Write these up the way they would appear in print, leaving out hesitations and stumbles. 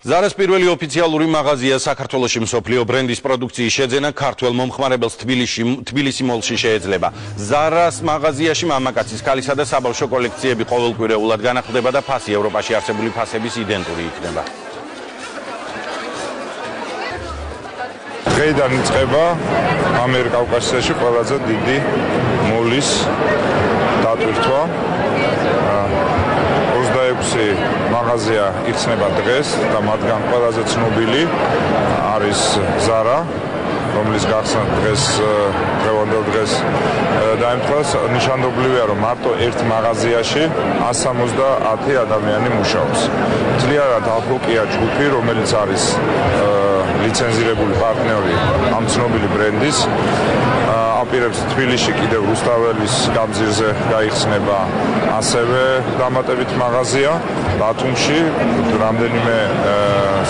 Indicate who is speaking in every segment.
Speaker 1: ზარას პირველი ოფიციალური მაღაზია საქართველოში მსოფლიო ბრენდის პროდუქციის შეძენა ქართველ მომხმარებელს თბილისი მოლში შეეძლება. ზარას მაღაზიაში მამაკაცის, ქალისა და საბავშვო კოლექციები ყოველკვირეულად განახლდება და ფასი ევროპაში არსებული ფასების იდენტური იქნება.
Speaker 2: დღეიდან იწყება ამიერკავკასიაში ყველაზე დიდი მოლის დატვირთვა. 26 მაღაზია იხსნება დღეს და მათგან ყველაზე ცნობილი არის ზარა, რომლის გახსნა დღევანდელ დღეს დაემთხვა. ნიშანდობლივია, რომ მარტო ერთ მაღაზიაში 170 ადამიანი მუშაობს. ძლიერად ახალკია ჯგუფი, რომელიც არის ლიცენზირებული პარტნიორი ამ ცნობილი ბრენდის. აპირებს თბილისში კიდევ რუსთაველის გამზირზე გაიხსნება ასევე დამატებით მაღაზია, ბათუმში, რამდენიმე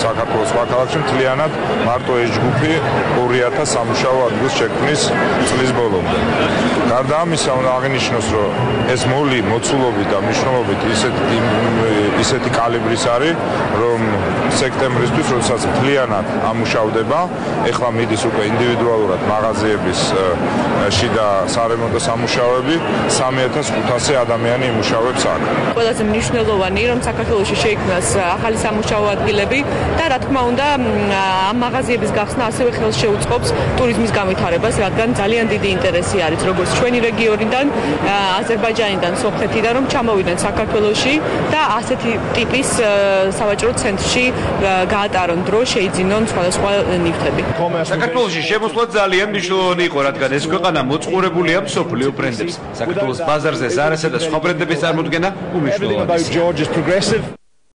Speaker 2: საქართველოს სხვა ქალაქში. მთლიანად მარტო ეს ჯგუფი 2000 სამუშაო ადგილს შექმნის წლის ბოლომდე. გარდა ამისა, უნდა აღინიშნოს, რომ ეს მოლი მოცულობით და მნიშვნელობით ისეთი კალიბრის არის, რომ სექტემბრისთვის, როდესაც მთლიანად ამუშავდება, ეხლა მიდის უკვე ინდივიდუალურად მაღაზიების შიდა სარემონტო სამუშაოები, 3500 ადამიანი იმუშავებს აქ.
Speaker 3: ყველაზე მნიშვნელოვანი, რომ საქართველოში შეიქმნას ახალი სამუშაო ადგილები და რა თქმა უნდა, ამ მაღაზიების გახსნა ასევე ხელს შეუწყობს ტურიზმის განვითარებას, რადგან ძალიან დიდი ინტერესი არის როგორც ჩვენი რეგიონიდან, აზერბაიჯანიდან, სომხეთიდან, რომ ჩამოვიდნენ საქართველოში და ასეთი ტიპის სავაჭრო ცენტრში გაატარონ დრო, შეიძინონ სხვადასხვა ნივთები.
Speaker 4: საქართველოში შემოსვლა ძალიან მნიშვნელოვანი იყო, რადგან ეს ქვეყანა მოწყურებულია მსოფლიო ბრენდებს. საქართველოს ბაზარზე ზარასა და სხვა ბრენდების წარმოდგენა უმნიშვნელოვანესია.